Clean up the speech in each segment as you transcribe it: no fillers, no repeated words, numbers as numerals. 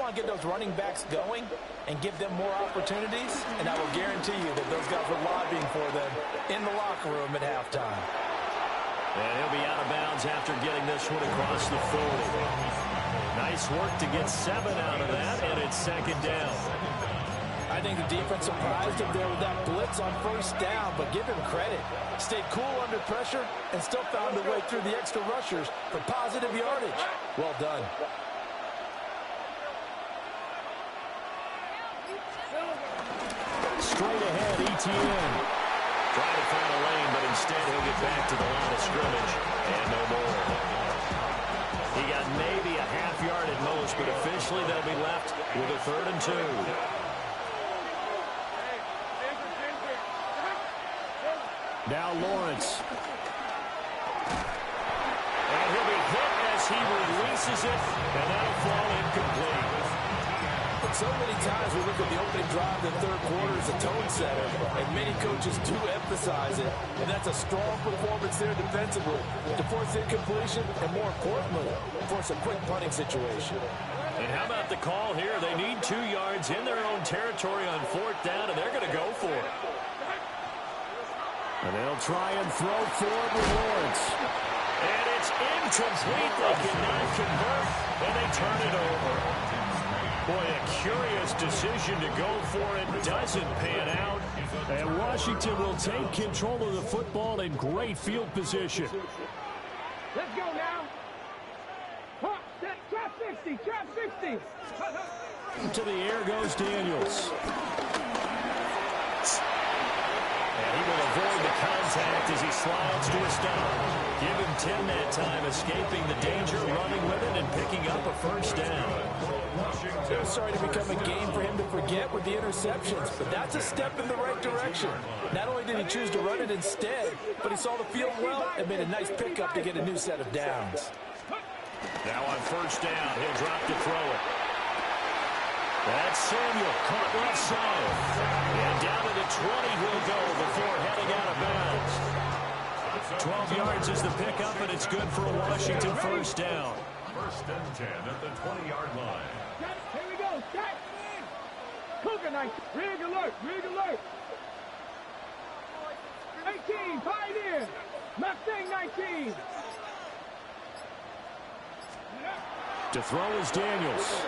want to get those running backs going and give them more opportunities, and I will guarantee you that those guys were lobbying for them in the locker room at halftime. And he'll be out of bounds after getting this one across the 40. Nice work to get 7 out of that, and it's second down. I think the defense surprised him there with that blitz on first down, but give him credit. Stayed cool under pressure and still found a way through the extra rushers for positive yardage. Well done. Straight ahead, ETN. Trying to find a lane, but instead he'll get back to the line of scrimmage. And no more. He got maybe a half yard at most, but officially they'll be left with a 3rd and 2. Now Lawrence. And he'll be hit as he releases it, and that'll fall incomplete. So many times we look at the opening drive in the third quarter as a tone setter, and many coaches do emphasize it, and that's a strong performance there defensively to force incompletion and, more importantly, force a quick punting situation. And how about the call here? They need 2 yards in their own territory on 4th down, and they're going to go for it. And they'll try and throw for it with Lawrence. And it's incomplete. They cannot convert, and they turn it over. Boy, a curious decision to go for it. Doesn't pan out. And Washington will take control of the football in great field position. Let's go now. Hop, set, trap 60, trap 60. To the air goes Daniels. And he will avoid the contact as he slides to a stop. Give him 10 that time, escaping the danger, running with it, and picking up a 1st down. It was starting to become a game for him to forget with the interceptions, but that's a step in the right direction. Not only did he choose to run it instead, but he saw the field well and made a nice pickup to get a new set of downs. Now on 1st down, he'll drop to throw it. That's Samuel, caught left side. And down to the 20 he'll go before heading out of bounds. 12 yards is the pickup, and it's good for a Washington 1st down. 1st and 10 at the 20-yard line. Here we go, set. Cougar night, rig alert, rig alert. 18, Pioneer. Mustang 19. To throw is Daniels.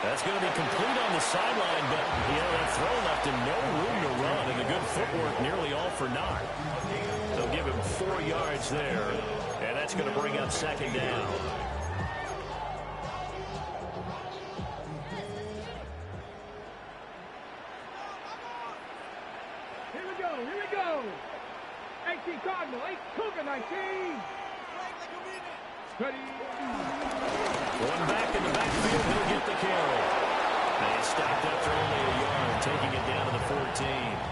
That's going to be complete on the sideline, but that throw left him no room to run, and the good footwork nearly all for naught. They'll give him 4 yards there, and that's going to bring up 2nd down. Here we go. 18 Cardinal, 8 Cougar 19. Ready. One back in the backfield, he'll get the carry. They stopped up for only a yard, taking it down to the 14.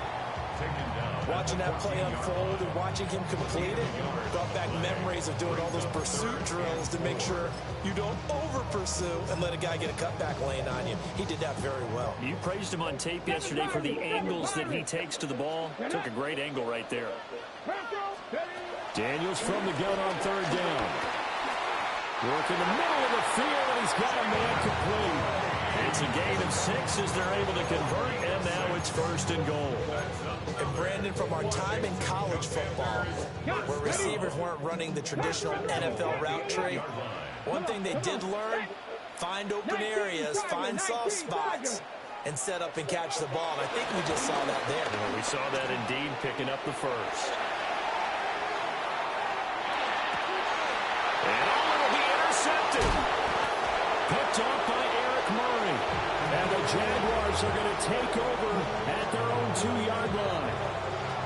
Watching that play unfold and watching him complete it brought back memories of doing all those pursuit drills to make sure you don't over-pursue and let a guy get a cutback lane on you. He did that very well. You praised him on tape yesterday for the angles that he takes to the ball. Took a great angle right there. Daniels from the gun on 3rd down. Work in the middle of the field, and he's got a man complete. It's a gain of 6 as they're able to convert, and now it's 1st and goal. And Brandon, from our time in college football, where receivers weren't running the traditional NFL route tree, one thing they did learn, find open areas, find soft spots, and set up and catch the ball. And I think we just saw that there. Well, we saw that indeed, picking up the 1st. And it'll be intercepted. Picked up by Eric Murray. And the Jaguars are going to take over at their own 2-yard line.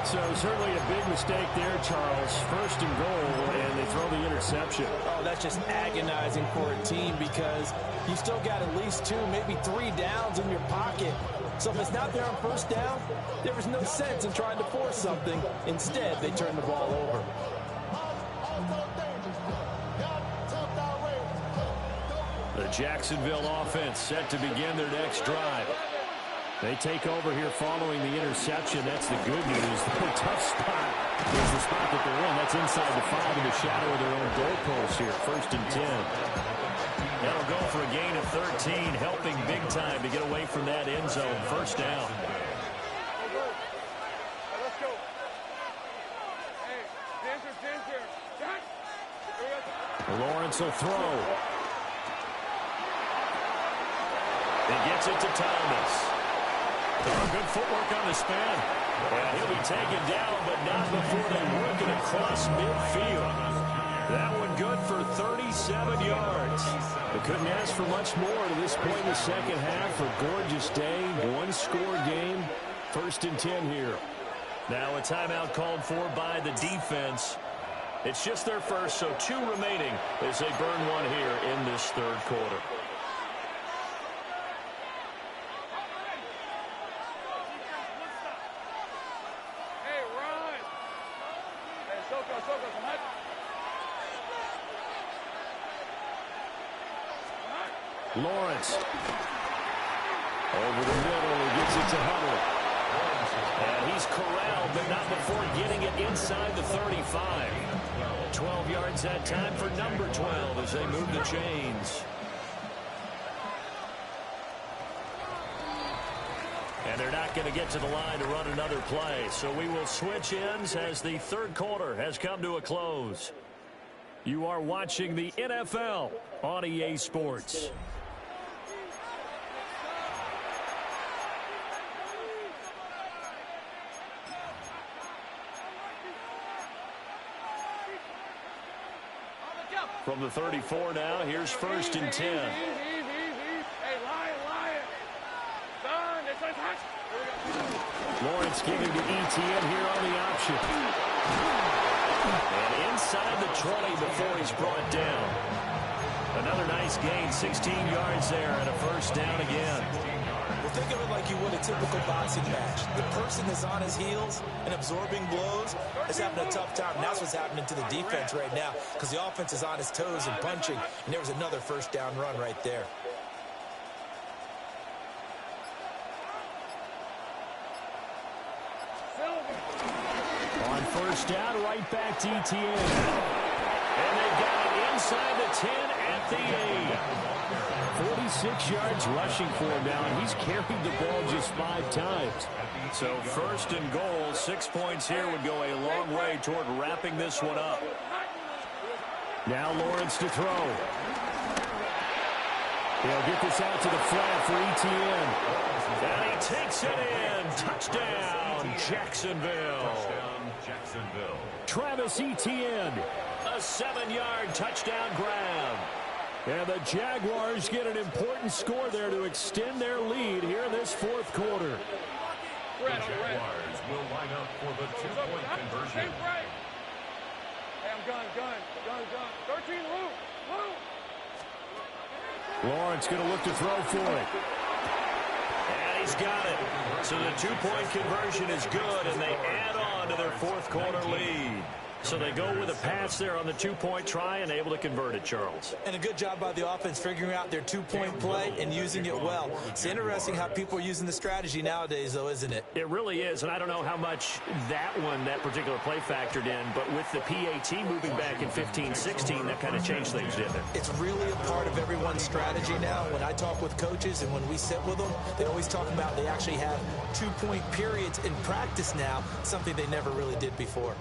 So certainly a big mistake there, Charles. 1st and goal, and they throw the interception. Oh, that's just agonizing for a team because you still got at least 2, maybe 3 downs in your pocket. So if it's not there on 1st down, there was no sense in trying to force something. Instead, they turn the ball over. The Jacksonville offense set to begin their next drive. They take over here following the interception. That's the good news. The tough spot is the spot that they're in. That's inside the 5 in the shadow of their own goalpost here. 1st and 10. That'll go for a gain of 13, helping big time to get away from that end zone. First down. Lawrence will throw. He gets it to Thomas. Good footwork on the spin. And he'll be taken down, but not before they work it across midfield. That one good for 37 yards. They couldn't ask for much more to this point in the second half. A gorgeous day, one-score game. 1st and 10 here. Now a timeout called for by the defense. It's just their first, so 2 remaining as they burn one here in this third quarter. Lawrence. Over the middle, he gets it to Huddle. And he's corralled, but not before getting it inside the 35. 12 yards that time for number 12 as they move the chains. And they're not going to get to the line to run another play, so we will switch ends as the third quarter has come to a close. You are watching the NFL on EA Sports. From the 34 now, here's 1st and 10. Lawrence giving to ETN here on the option. And inside the 20 before he's brought down. Another nice gain, 16 yards there, and a first down again. Well, think of it like you would a typical boxing match. The person is on his heels and absorbing blows is having a tough time. And that's what's happening to the defense right now because the offense is on his toes and punching. And there was another first down run right there. On first down, right back to ETN. And they've got it inside the 10 at the 8. 46 yards rushing for him now, and he's carried the ball just 5 times. So 1st and goal, 6 points here would go a long way toward wrapping this one up. Now Lawrence to throw. He'll get this out to the flat for ETN. And he takes it in. Touchdown, Jacksonville. Travis Etienne, a 7-yard touchdown grab. And the Jaguars get an important score there to extend their lead here in this 4th quarter. The Jaguars will line up for the 2-point conversion. Hey, I'm gun. 13, Lou. Lawrence going to look to throw for it. And he's got it. So the 2-point conversion is good, and they add on to their 4th quarter lead. So they go with a pass there on the 2-point try and able to convert it, Charles. And a good job by the offense figuring out their 2-point play and using it well. It's interesting how people are using the strategy nowadays, though, isn't it? It really is, and I don't know how much that particular play factored in, but with the PAT moving back in 15-16, that kind of changed things, didn't it? It's really a part of everyone's strategy now. When I talk with coaches and when we sit with them, they always talk about they actually have 2-point periods in practice now, something they never really did before.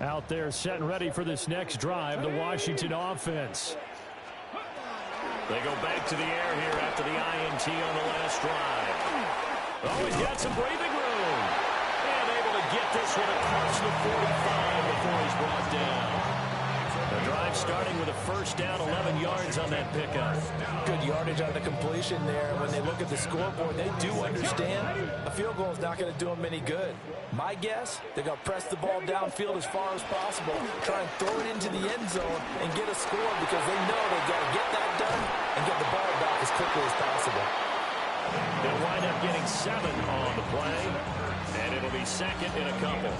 Out there set and ready for this next drive, the Washington offense. They go back to the air here after the INT on the last drive. Oh, he's got some breathing room. And able to get this one across the 45 before he's brought down. The drive starting with a first down, 11 yards on that pickup. Good yardage on the completion there. When they look at the scoreboard, they do understand a field goal is not going to do them any good. My guess, they're going to press the ball downfield as far as possible, try and throw it into the end zone and get a score because they know they've got to get that done and get the ball back as quickly as possible. They'll wind up getting 7 on the play, and it'll be second in a couple.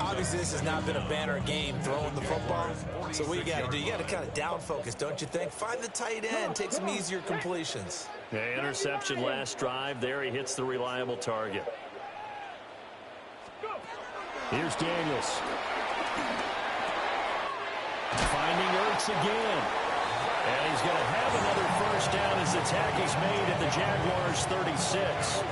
Obviously, this has not been a banner game throwing the football. So what you got to do, you got to kind of down focus, don't you think? Find the tight end, take some easier completions. Yeah, interception last drive. There he hits the reliable target. Here's Daniels. Finding Ertz again. And he's going to have another first down as the tackle is made at the Jaguars' 36.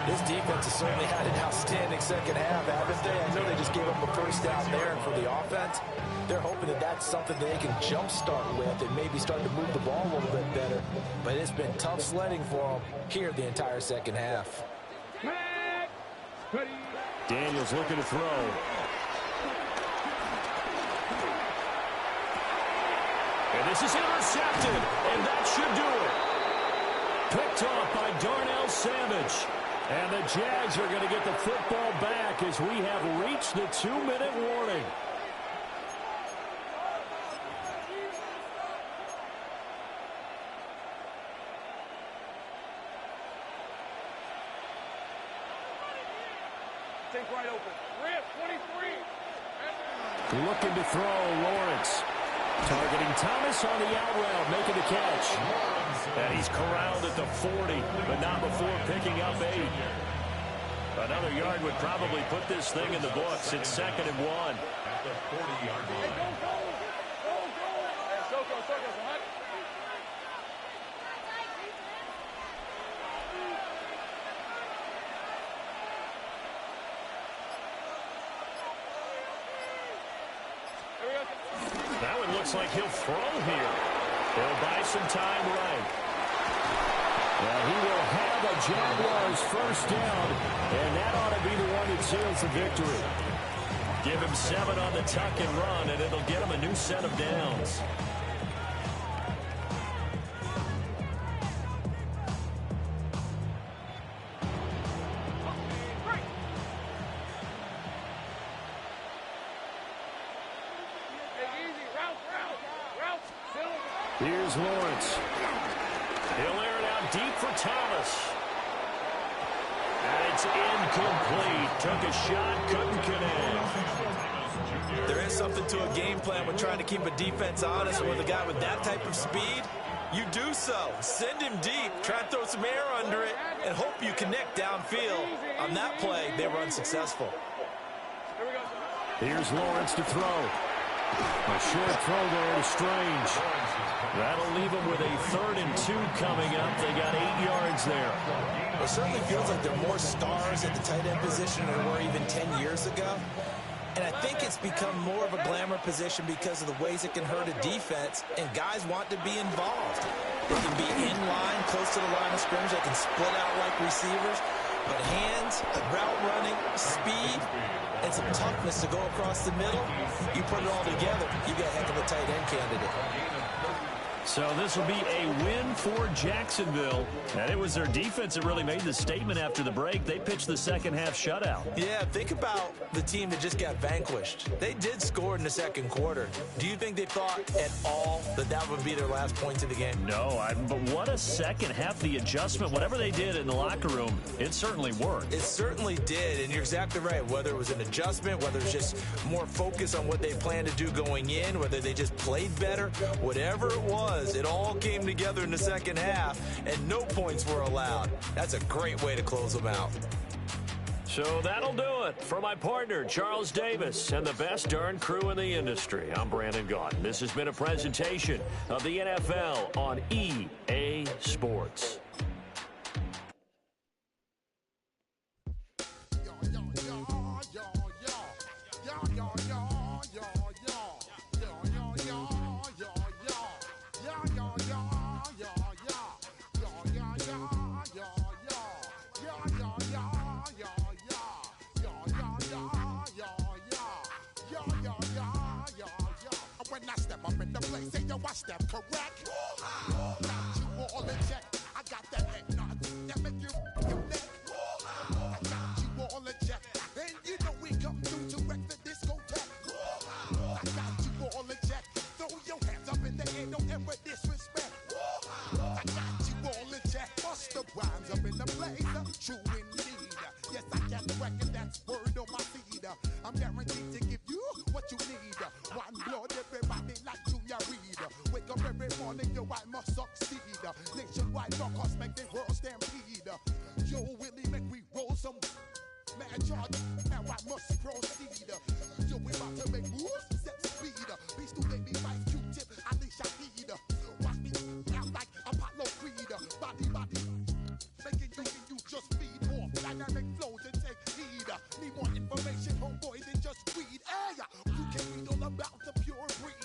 This defense has certainly had an outstanding second half, haven't they? I know they just gave up a first down there, and for the offense, they're hoping that that's something they can jumpstart with and maybe start to move the ball a little bit better. But it's been tough sledding for them here the entire second half. Daniels looking to throw. And this is intercepted, and that should do it. Picked off by Darnell Savage. And the Jags are going to get the football back as we have reached the 2-minute warning. Think right open. Rip, 23. Looking to throw, Lawrence. Targeting Thomas on the out route, making the catch. And he's corralled at the 40, but not before picking up 8. Another yard would probably put this thing in the books. It's 2nd and 1. At the 40-yard line. Now it looks like he'll throw here. He'll buy some time right. Well, he will have a Jaguars first down, and that ought to be the one that seals the victory. Give him 7 on the tuck and run, and it'll get him a new set of downs. Here's Lawrence. He'll air it out deep for Thomas. And it's incomplete. Took a shot, couldn't connect. There is something to a game plan with trying to keep a defense honest. With a guy with that type of speed, you do so. Send him deep, try and throw some air under it, and hope you connect downfield. On that play, they were unsuccessful. Here's Lawrence to throw. A short throw there to Strange. That'll leave them with a 3rd and 2 coming up. They got 8 yards there. It certainly feels like there are more stars at the tight end position than there were even 10 years ago. And I think it's become more of a glamour position because of the ways it can hurt a defense, and guys want to be involved. They can be in line, close to the line of scrimmage. They can split out like receivers. But hands, route running, speed, and some toughness to go across the middle, you put it all together, you got a heck of a tight end candidate. So this will be a win for Jacksonville. And it was their defense that really made the statement after the break. They pitched the second half shutout. Yeah, think about the team that just got vanquished. They did score in the second quarter. Do you think they thought at all that that would be their last points of the game? No, but what a second half. The adjustment, whatever they did in the locker room, it certainly worked. It certainly did, and you're exactly right. Whether it was an adjustment, whether it's just more focus on what they planned to do going in, whether they just played better, whatever it was, it all came together in the second half, and no points were allowed. That's a great way to close them out. So that'll do it for my partner, Charles Davis, and the best darn crew in the industry. I'm Brandon Gaudin. This has been a presentation of the NFL on EA Sports. I step correct. Got you all in check. I got that head nod that make you your neck. I got you all in check. And you know we come through to wreck the discotheque. I got you all in check. Throw your hands up in the air, don't ever disrespect. I got you all in check. Bust the rhymes up in the place. True indeed. Yes, I can reckon that's word on my feed. I'm guaranteed to give you what you need. One blood, everybody like Junior Reed. Wake up every morning, yo, I must succeed. Nationwide knockouts make the world stampede. Yo, Willie, make we roll some mad charge. Now I must proceed. Yo, we about to make moves, set speed. Beast to make me fight Q-tip, I leash I need. body. Making you just feed off dynamic flows and take heed. Need more information, homeboy, than just weed. Hey, you can read all about the pure breed.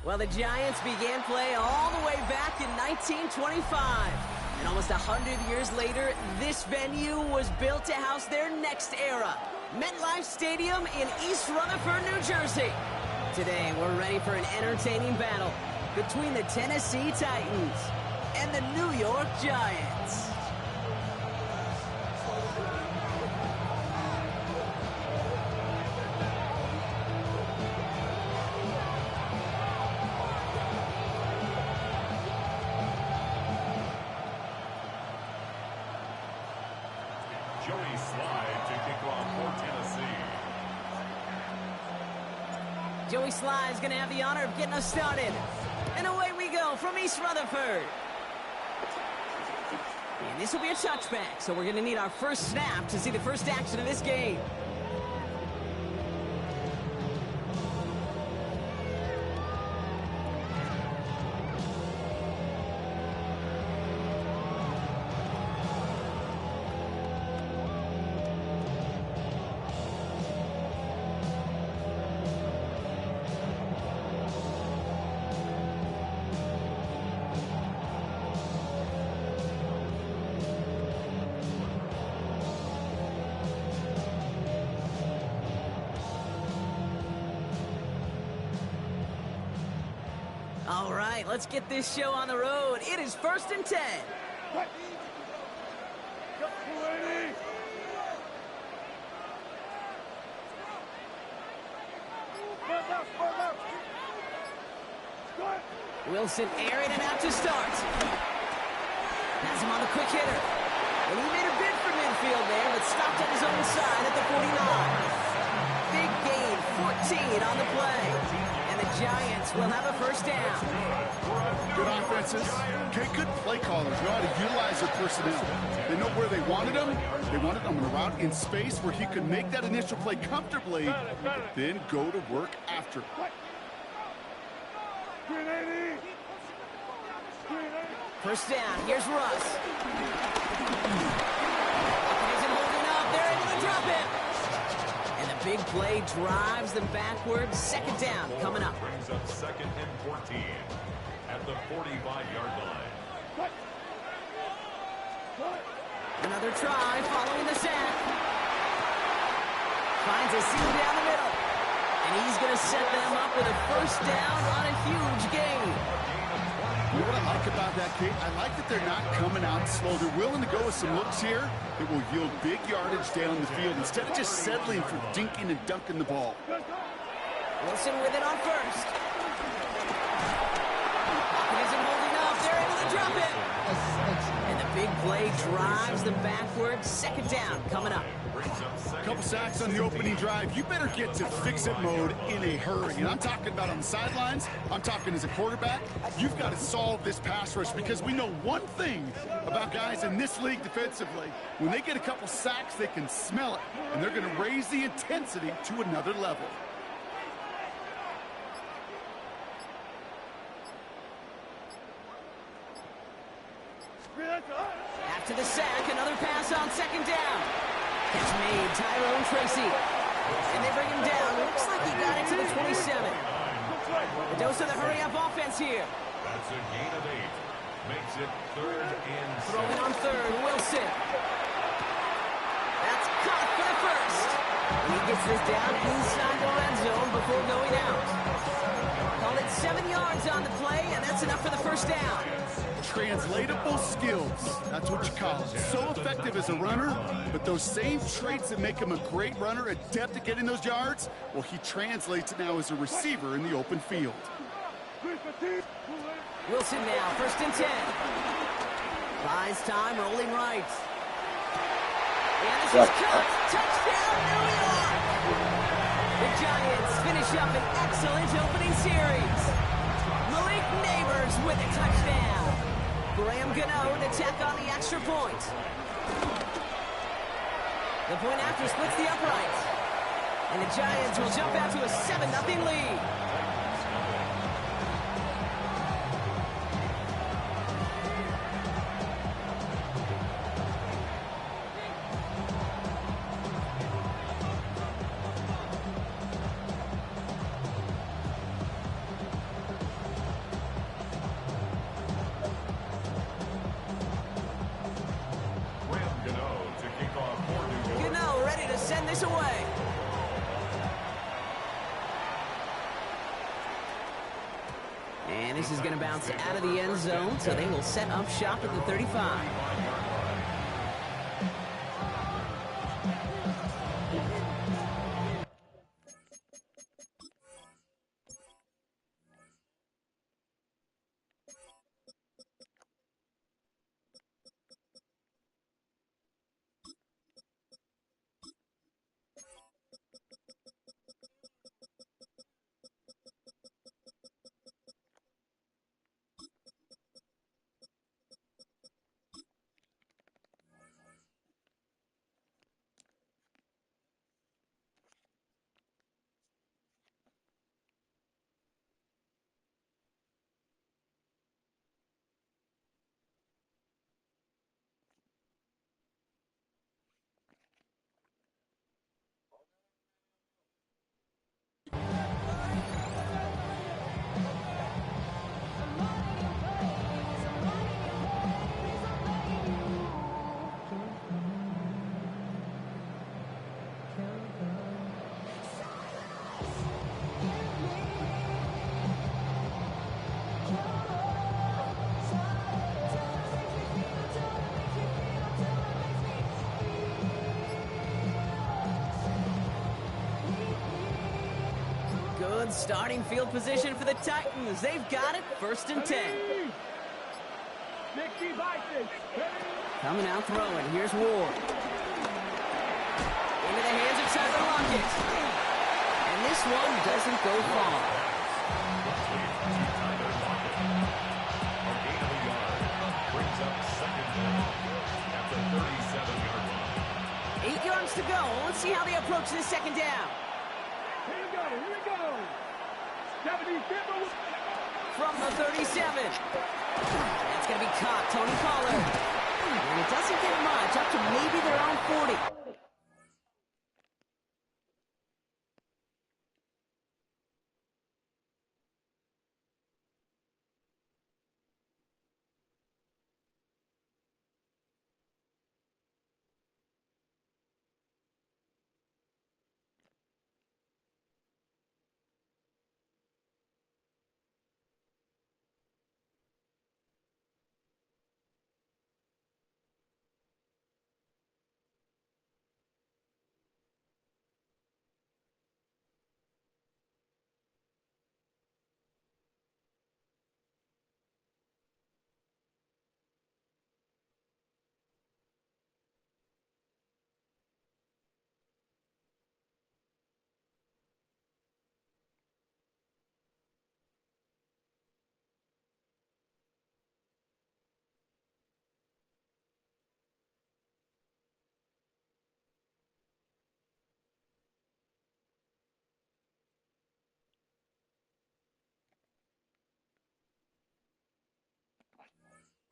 Well, the Giants began play all the way back in 1925. And almost 100 years later, this venue was built to house their next era. MetLife Stadium in East Rutherford, New Jersey. Today, we're ready for an entertaining battle between the Tennessee Titans and the New York Giants. Joey Slide to kick off for Tennessee. Joey Sly is going to have the honor of getting us started. And away we go from East Rutherford. And this will be a touchback, so we're going to need our first snap to see the first action of this game. All right, let's get this show on the road. It is 1st and 10. Wilson airing it out to start. Has him on the quick hitter. And he made a bid for midfield there, but stopped on his own side at the 49. Big gain, 14 on the play. And the Giants will have a first down. Good offenses. Okay, good play callers. Know how to utilize their personnel. They know where they wanted them. They wanted them in a route in space where he could make that initial play comfortably, then go to work after. First down. Here's Russ. Isn't holding up. They're able to drop it. And the big play drives them backwards. Second down coming up. Brings up 2nd and 14 at the 45-yard line. Another try following the sack. Finds a seam down the middle. And he's going to set them up with a first down on a huge gain. You know what I like about that, Kate? I like that they're not coming out slow. They're willing to go with some looks here that will yield big yardage down the field instead of just settling for dinking and dunking the ball. Wilson with it on first. Hopkins isn't holding up. They're able to drop it. And the big play drives them backwards. Second down coming up. A couple sacks on the opening drive. You better get to fix-it mode in a hurry. And I'm talking about on the sidelines. I'm talking as a quarterback. You've got to solve this pass rush because we know one thing about guys in this league defensively. When they get a couple sacks, they can smell it. And they're going to raise the intensity to another level. After the sack, another pass on second down. Catch made, Tyrone Tracy. And they bring him down. Looks like he got it to the 27. A dose of the hurry-up offense here. That's a gain of 8. Makes it 3rd and 7. Throwing on third, Wilson. That's caught for the first. And he gets this down inside the red zone before going out. Call it 7 yards on the play, and that's enough for the first down. Translatable skills. That's what you call it. So effective as a runner, but those same traits that make him a great runner, adept at getting those yards, well, he translates it now as a receiver in the open field. Wilson now, 1st and 10. Buys time, rolling right. And this is cut. Touchdown, New York! The Giants finish up an excellent opening series. Malik Neighbors with a touchdown. Graham Gano to tack on the extra point. The point after splits the uprights. And the Giants will jump out to a 7-0 lead. this away. And this is going to bounce out of the end zone, so they will set up shop at the 35. Good starting field position for the Titans. They've got it, 1st and 10. Coming out throwing. Here's Ward. Into the hands of Tyler Lockett. And this one doesn't go far. Brings up 2nd down at the 37-yard line. 8 yards to go. Let's see how they approach this 2nd down. Here we go. 77. From the 37. That's going to be caught. Tony Pollard. And it doesn't get much, up to maybe their own 40.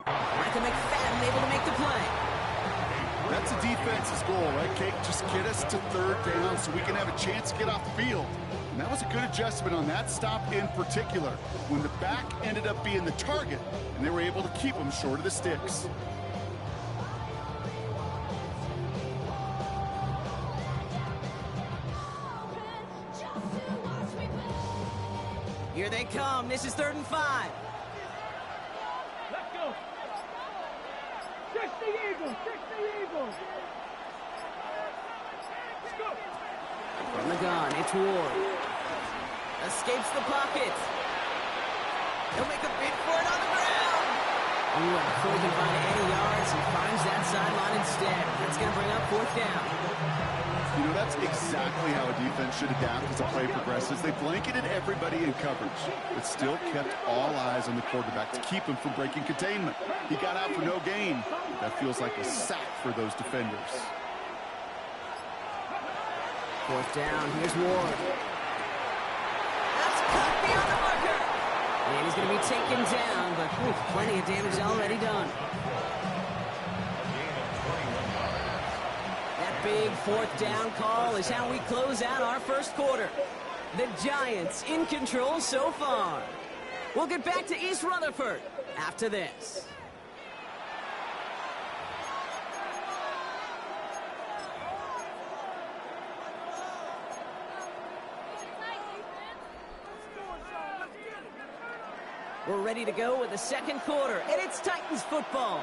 Michael McFadden able to make the play. That's a defense's goal, right, Kate? Just get us to 3rd down so we can have a chance to get off the field. And that was a good adjustment on that stop in particular, when the back ended up being the target, and they were able to keep them short of the sticks. Here they come. This is 3rd and 5. Let's go. Fix the Eagles. Let's go. From the gun, it's Ward. Escapes the pocket. He'll make a bid for it on the ground. Ooh, and before he can find any yards, he finds that sideline instead. That's going to bring up 4th down. You know, that's exactly how a defense should adapt as the play progresses. They blanketed everybody in coverage, but still kept all eyes on the quarterback to keep him from breaking containment. He got out for no gain. That feels like a sack for those defenders. 4th down, here's Ward. That's cut beyond the marker. And he's going to be taken down, but plenty of damage already done. That big 4th down call is how we close out our 1st quarter. The Giants in control so far. We'll get back to East Rutherford after this. We're ready to go with the second quarter, and it's Titans football.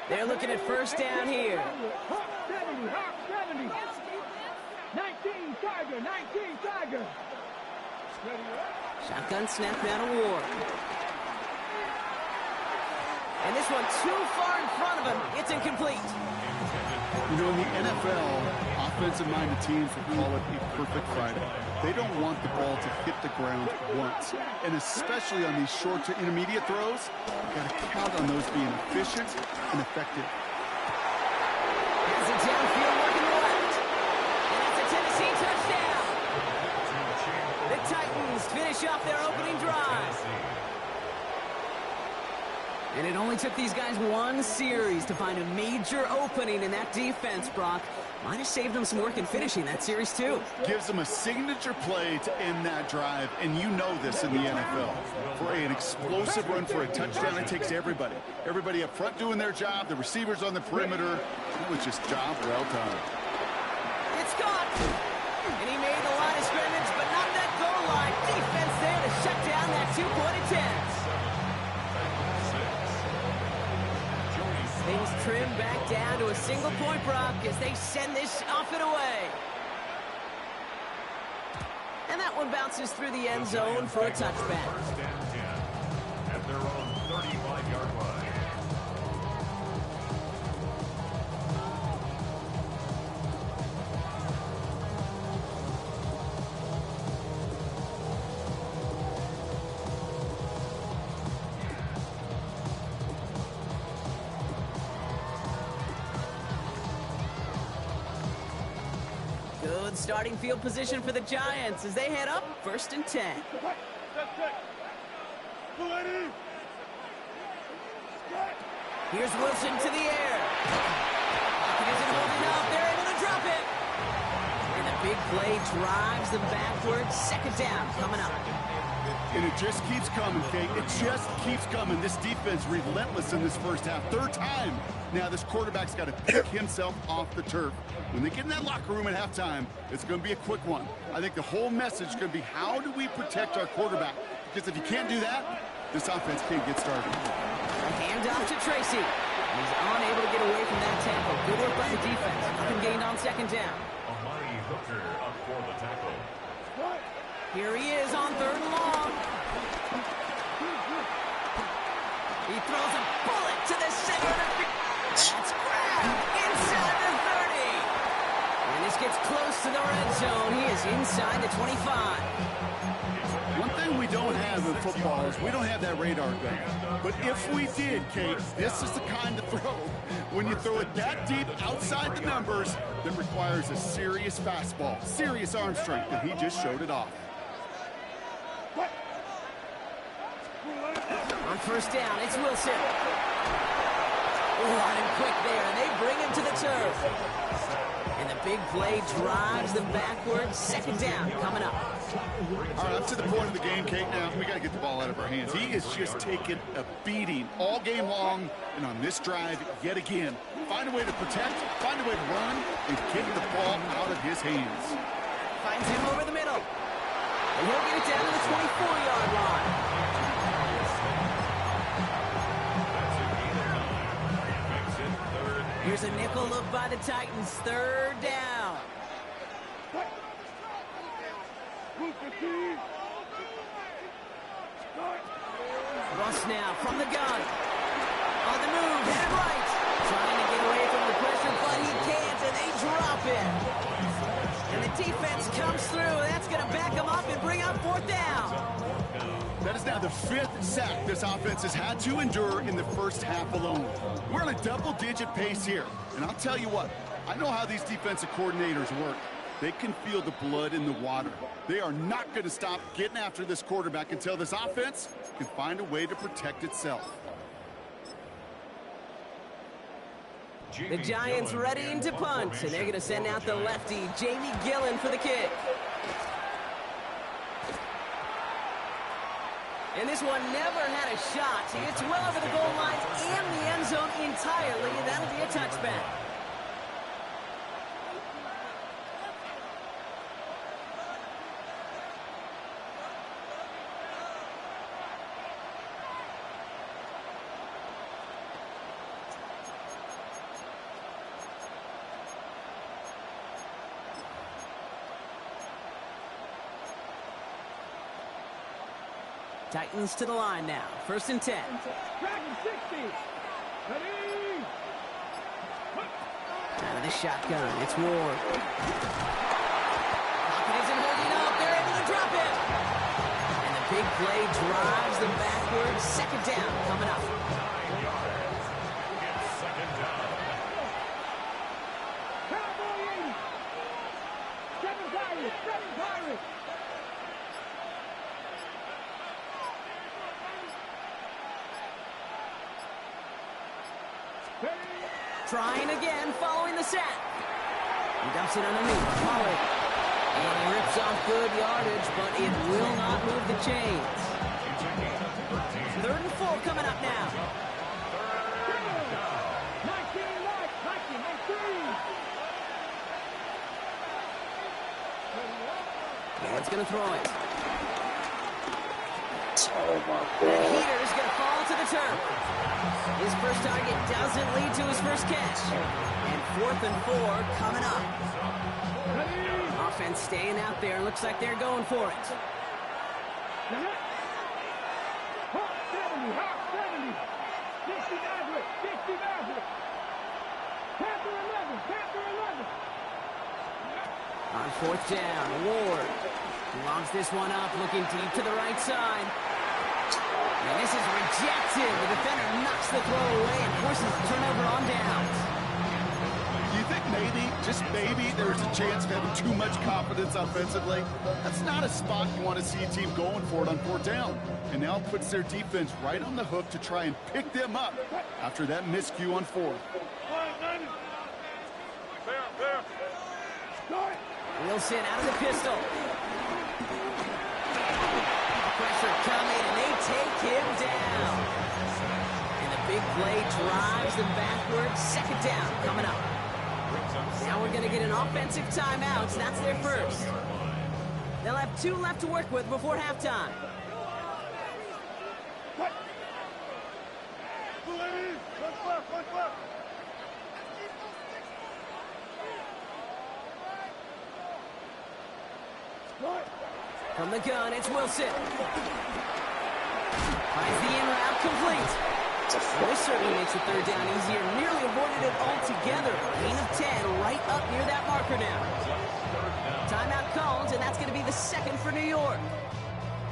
They're looking at first down here. Hawk 70, Hawk 70. 19 Tiger, 19 Tiger. Shotgun snap out of Ward. And this one too far in front of him. It's incomplete. You know, in the NFL, offensive-minded teams will call it a perfect Friday. They don't want the ball to hit the ground once. And especially on these short to intermediate throws, you've got to count on those being efficient and effective. Has it downfield working left. And it's a Tennessee touchdown. The Titans finish off their opening drive. And it only took these guys one series to find a major opening in that defense, Brock. Might have saved them some work in finishing that series, too. Gives them a signature play to end that drive, and you know this in the NFL. For an explosive run for a touchdown, it takes everybody. Everybody up front doing their job, the receivers on the perimeter. It was just job well done. It's caught. And he made the line of scrimmage, but not that goal line. Defense there to shut down that two-point attempt. Things trim back down to a single point, Brock, as they send this off and away. And that one bounces through the end zone for a touchback. First and 10 at their own 35-yard line. Good starting field position for the Giants as they head up first and 10. Here's Wilson to the air. It isn't holding up. They're able to drop it. And the big play drives them backwards. Second down coming up. And it just keeps coming, Kate. It just keeps coming. This defense relentless in this first half. Third time. Now this quarterback's got to pick himself off the turf. When they get in that locker room at halftime, it's going to be a quick one. I think the whole message is going to be, how do we protect our quarterback? Because if you can't do that, this offense can't get started. A handoff to Tracy. He's unable to get away from that tackle. Good work by the defense. Nothing gained on second down. Amani Hooker up for the tackle. Here he is on third and long. He throws a bullet to the center. That's grabbed inside the 30. And this gets close to the red zone. He is inside the 25. One thing we don't have in football is we don't have that radar gun. But if we did, Kate, this is the kind of throw. When you throw it that deep outside the numbers, that requires a serious fastball, serious arm strength, and he just showed it off. On first down, it's Wilson. Hard and quick there, and they bring him to the turf. And the big play drives them backwards. Second down coming up. All right, up to the point of the game, Kate, now we got to get the ball out of our hands. He is just taking a beating all game long, and on this drive, yet again, find a way to protect, find a way to run, and get the ball out of his hands. Finds him over the middle. And he'll get it down to the 24-yard line. Here's a nickel look by the Titans. Third down. Russ now from the gun. On the move, headed right. Trying to get away from the pressure, but he can't, and they drop it. And the defense comes through. That's going to back them up and bring up fourth down. That is now the fifth sack this offense has had to endure in the first half alone. We're on a double-digit pace here. And I'll tell you what, I know how these defensive coordinators work. They can feel the blood in the water. They are not going to stop getting after this quarterback until this offense can find a way to protect itself. The Giants readying to punt, and they're going to send out the lefty, Jamie Gillen, for the kick. And this one never had a shot. It's well over the goal line and the end zone entirely, and that'll be a touchback. Titans to the line now. 1st and 10. Dragon 60. Ready. Out of the shotgun, it's Ward. Pocket isn't holding up. They're able to drop it. And the big play drives them backwards. 2nd down coming up. 9 yards. It's 2nd down. Cowboy 80. 7 Pirates. 7 Pirates. Trying again, following the sack. He dumps it underneath. Pollard. And he rips off good yardage, but it will not move the chains. 3rd and 4 coming up now. 19, 19. Ward's going to throw it. Oh, my The God. heater's going to fall to the turf. His first target doesn't lead to his first catch. And 4th and 4 coming up. Offense staying out there. Looks like they're going for it. Hawk 70, Hawk 70. 60 Maverick, 60 Maverick. Panther 11, Panther 11. On 4th down, Ward logs this one up, looking deep to the right side. And this is rejected. The defender knocks the throw away and forces the turnover on downs. Do you think maybe, just maybe, there's a chance of having too much confidence offensively? That's not a spot you want to see a team going for it on 4th down. And now it puts their defense right on the hook to try and pick them up after that miscue on 4th. Wilson out of the pistol. Pressure coming, and they take him down. And the big play drives them backwards. 2nd down coming up. Now we're going to get an offensive timeout. So that's their first. They'll have 2 left to work with before halftime. From the gun, it's Wilson. Finds the in route complete. Well, this certainly makes the 3rd down easier. Nearly avoided it altogether. Gain of 10 right up near that marker now. Timeout called, and that's going to be the 2nd for New York.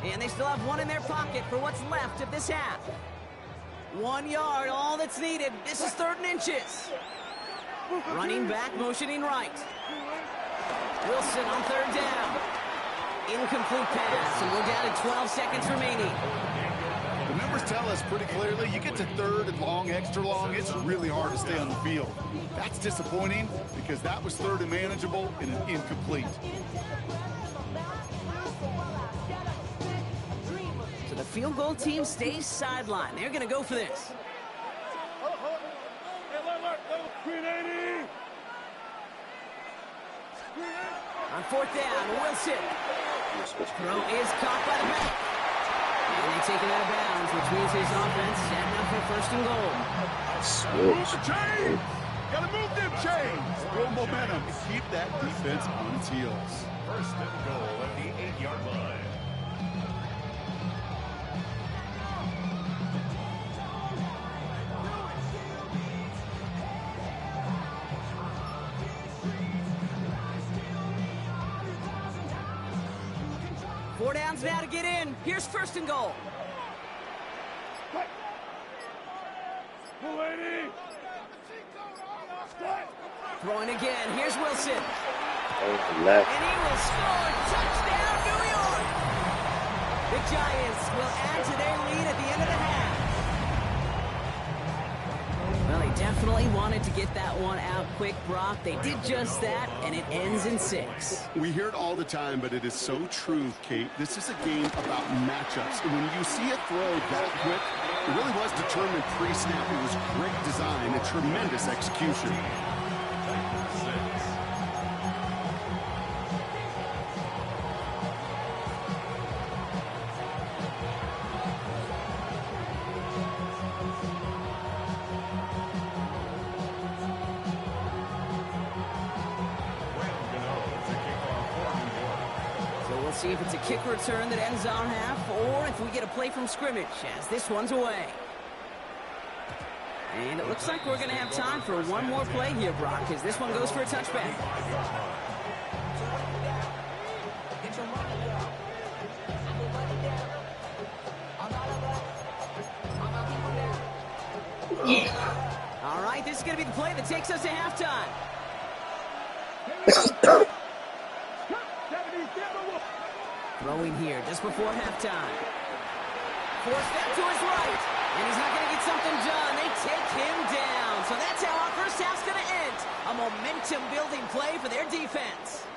And they still have 1 in their pocket for what's left of this half. 1 yard, all that's needed. This is 3rd and inches. Running back, motioning right. Wilson on 3rd down. Incomplete pass, and we're down to 12 seconds remaining. The numbers tell us pretty clearly, you get to 3rd and long, extra long, it's really hard to stay on the field. That's disappointing because that was 3rd and manageable and an incomplete. So the field goal team stays sidelined. They're going to go for this. On 4th down, Wilson. Throw is caught by the back. And they take it out of bounds, which means his offense setting up for 1st and goal. Move the chains! Gotta move them chains! Build momentum and keep that defense on its heels. 1st and goal at the 8-yard line. Four downs now to get in. Here's 1st and goal. Throwing again. Here's Wilson. Left. And he will score. Touchdown, New York. The Giants will add to their lead at the end of the half. Well, they definitely wanted to get that one out quick, Brock. They did just that, and it ends in 6. We hear it all the time, but it is so true, Kate. This is a game about matchups. And when you see a throw that quick, it really was determined pre-snap. It was great design and tremendous execution. see if it's a kick return that ends our half, or if we get a play from scrimmage, as this one's away. And it looks like we're going to have time for one more play here, Brock, as this one goes for a touchback. All right, this is going to be the play that takes us to halftime. Throwing here just before halftime. Forced that to his right. And he's not going to get something done. They take him down. So that's how our first half's going to end. A momentum-building play for their defense.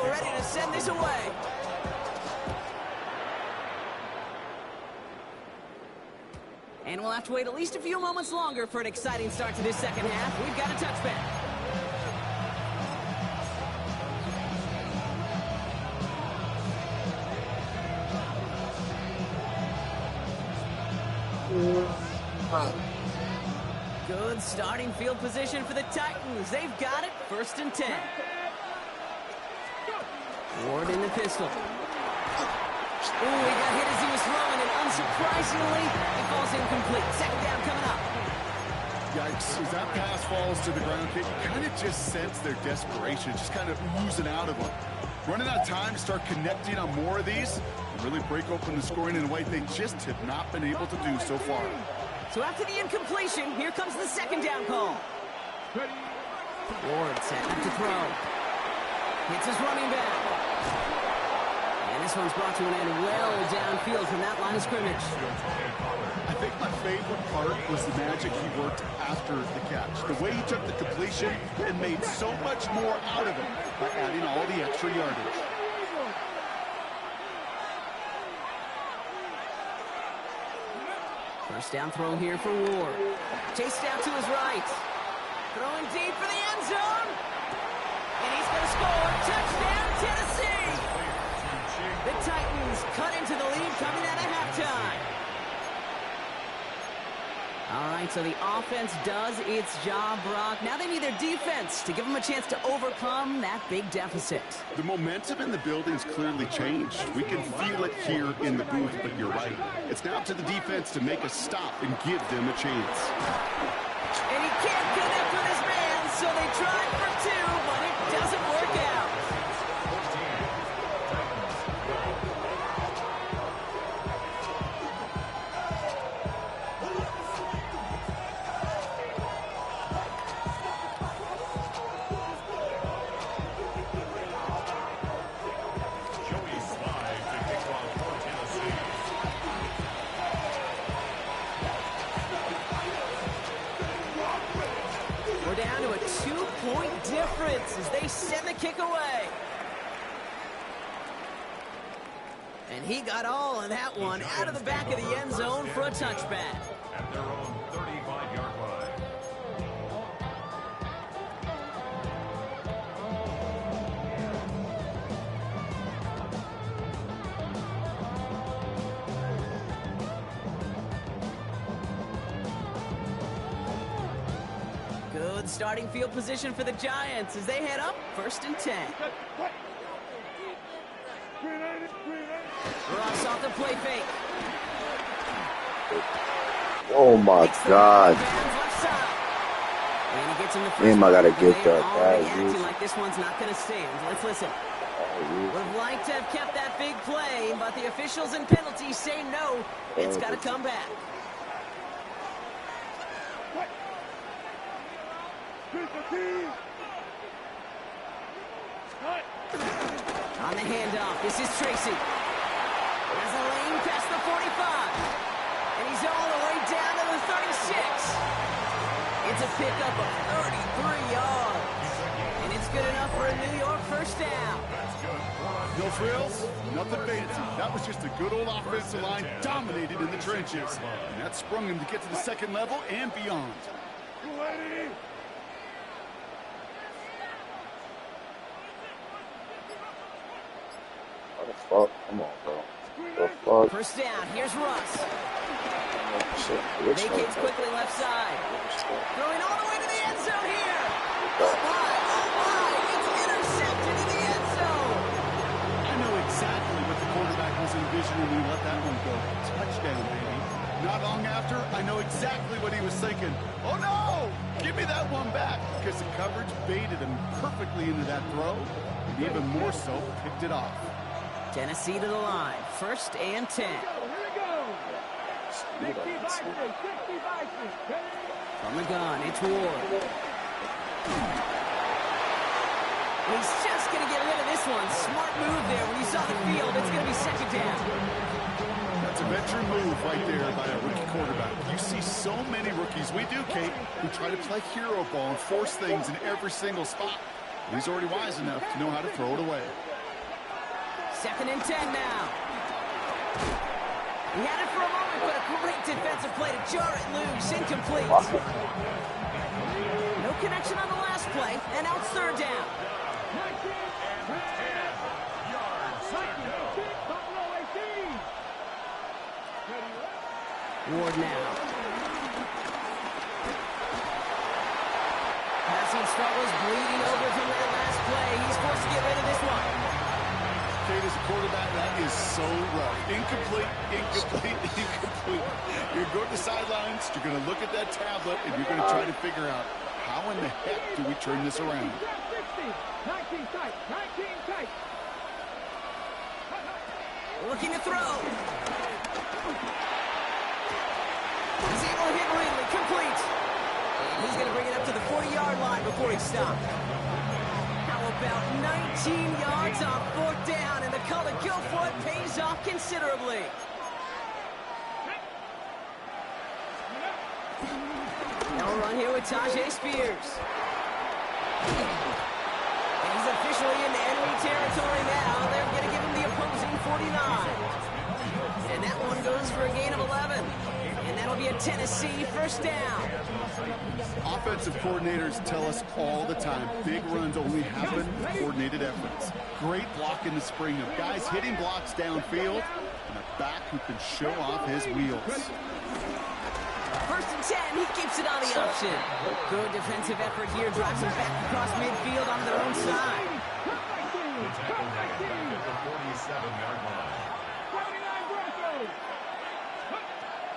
We're ready to send this away. And we'll have to wait at least a few moments longer for an exciting start to this second half. We've got a touchback. Good starting field position for the Titans. They've got it. 1st and 10. Ward in the pistol. Ooh, he got hit as he was throwing, and unsurprisingly, it falls incomplete. Second down coming up. Yikes, as that pass falls to the ground, you kind of just sense their desperation, just kind of oozing out of them. Running out of time to start connecting on more of these, and really break open the scoring in a way they just have not been able to do so far. So after the incompletion, here comes the second down call. Ward set up to throw. Hits his running back. And this one's brought to an end well downfield from that line of scrimmage. I think my favorite part was the magic he worked after the catch. The way he took the completion and made so much more out of it by adding all the extra yardage. First down throw here for Ward. Chased out to his right. Throwing deep for the end zone. And he's going to score. Touchdown, Tennessee. The Titans cut into the lead coming out of halftime. All right, so the offense does its job, Brock. Now they need their defense to give them a chance to overcome that big deficit. The momentum in the building's clearly changed. We can feel it here in the booth, but you're right. It's now up to the defense to make a stop and give them a chance. And he can't connect with his man, so they tried for two, but it doesn't work out. Down to a 2-point difference as they send the kick away. And he got all of that one out of the back of the end zone for a touchback. At their own 35-yard line. Good starting field position for the Giants as they head up 1st and 10. Ross off the play fake. Oh my God. And he gets in the first. Damn, I gotta get They're that. already acting like this one's not going to stand. Let's listen. Would have liked to have kept that big play, but the officials and penalties say no. It's got to come back. On the handoff, this is Tracy. Has a lane past the 45. And he's all the way down to the 36. It's a pickup of 33 yards. And it's good enough for a New York first down. No frills, nothing fancy. That was just a good old offensive line dominated in the trenches. And that sprung him to get to the second level and beyond. What the fuck? Come on, bro. The fuck? First down, here's Russ. Shit. Vacates quickly left side. Throwing all the way to the end zone here. Oh my, it's intercepted in the end zone. I know exactly what the quarterback was envisioning when he let that one go. Touchdown, baby. Not long after, I know exactly what he was thinking. Oh no! Give me that one back, because the coverage baited him perfectly into that throw, and even more so, picked it off. Tennessee to the line. First and 10. Here we go. 60 Bison. From the gun, it's Ward. He's just going to get rid of this one. Smart move there. When you saw the field, it's going to be second down. That's a veteran move right there by a rookie quarterback. You see so many rookies, we do, Kate, who try to play hero ball and force things in every single spot. He's already wise enough to know how to throw it away. Second and 10 now. He had it for a moment, but a great defensive play to jar it loose. Incomplete. No connection on the last play, and now it's third down. Ward now. Passing struggles, bleeding over from that last play. He's forced to get rid of this one. Kate, as a quarterback, that is so rough. Incomplete, incomplete, incomplete. You're going to the sidelines, you're going to look at that tablet, and you're going to try to figure out, how in the heck do we turn this around? 19 tight. Looking to throw. He's able to hit Ridley, complete. And he's going to bring it up to the 40-yard line before he stopped. How about 19 yards on fourth down, and the color go for it pays off considerably. Now we'll run here with Tajay Spears. And he's officially in enemy territory now. They're going to give him the opposing 49. And that one goes for a gain of 11. And that'll be a Tennessee first down. Offensive coordinators tell us all the time, big runs only happen with coordinated efforts. Great block in the spring of guys hitting blocks downfield, and a back who can show off his wheels. First and 10, he keeps it on the option. Good defensive effort here, drives him back across midfield on their own side. The tackle man back at the 47-yard line.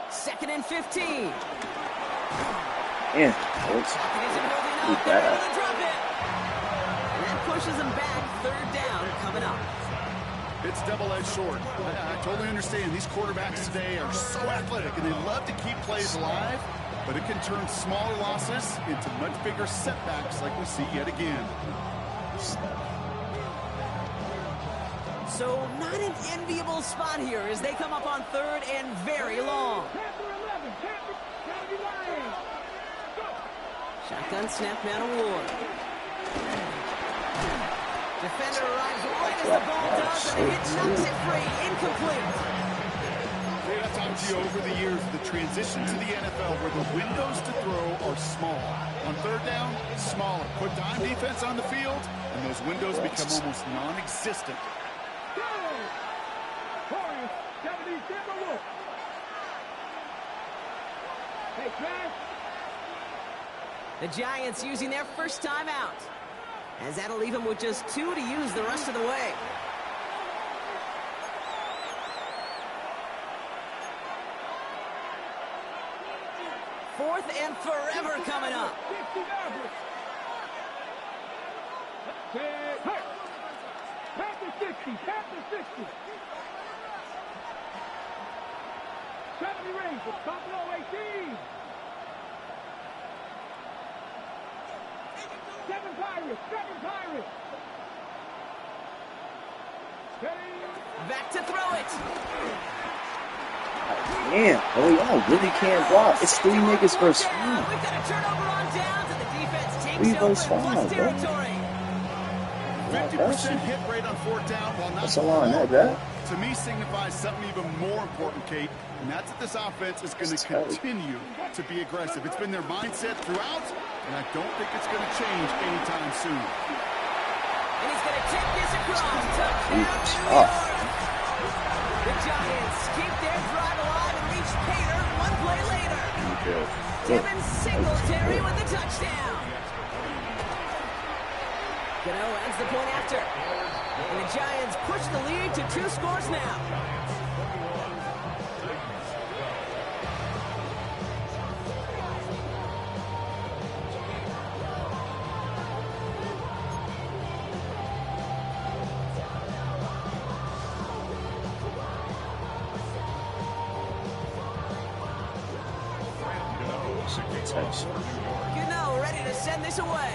Second and 15. Yeah, That pushes him back. Third down coming up. It's double-edged sword. I totally understand. These quarterbacks today are so athletic, and they love to keep plays alive, but it can turn smaller losses into much bigger setbacks like we see yet again. So not an enviable spot here as they come up on third and very long. Shotgun snap now to Ward. Defender arrives right as the ball does, and the hit knocks it free. Incomplete. I've talked to you over the years, the transition to the NFL where the windows to throw are small. On third down, smaller. Put dime defense on the field, and those windows become almost non-existent. The Giants using their first time out, as that'll leave them with just 2 to use the rest of the way. Fourth and forever coming up. Past the 60. 70 range, it's Buffalo 18. 7 Pirates. Back to throw it. Damn, oh y'all really can't block. It's 3 niggas versus 1. We've got a turnover on downs, and the defense takes 3 over versus 5, plus bro. territory. 50% hit rate on fourth down, while not That's a lot, not bad. to me signifies something even more important, Kate, and that's that this offense is going to continue to be aggressive. It's been their mindset throughout, and I don't think it's going to change anytime soon. And he's going to take this across. Touchdown, New Oh. York. The Giants keep their drive alive and reach Pater one play later. Devin Singletary with the touchdown. Gano ends the point after. And the Giants push the lead to 2 scores now. Gano ready to send this away.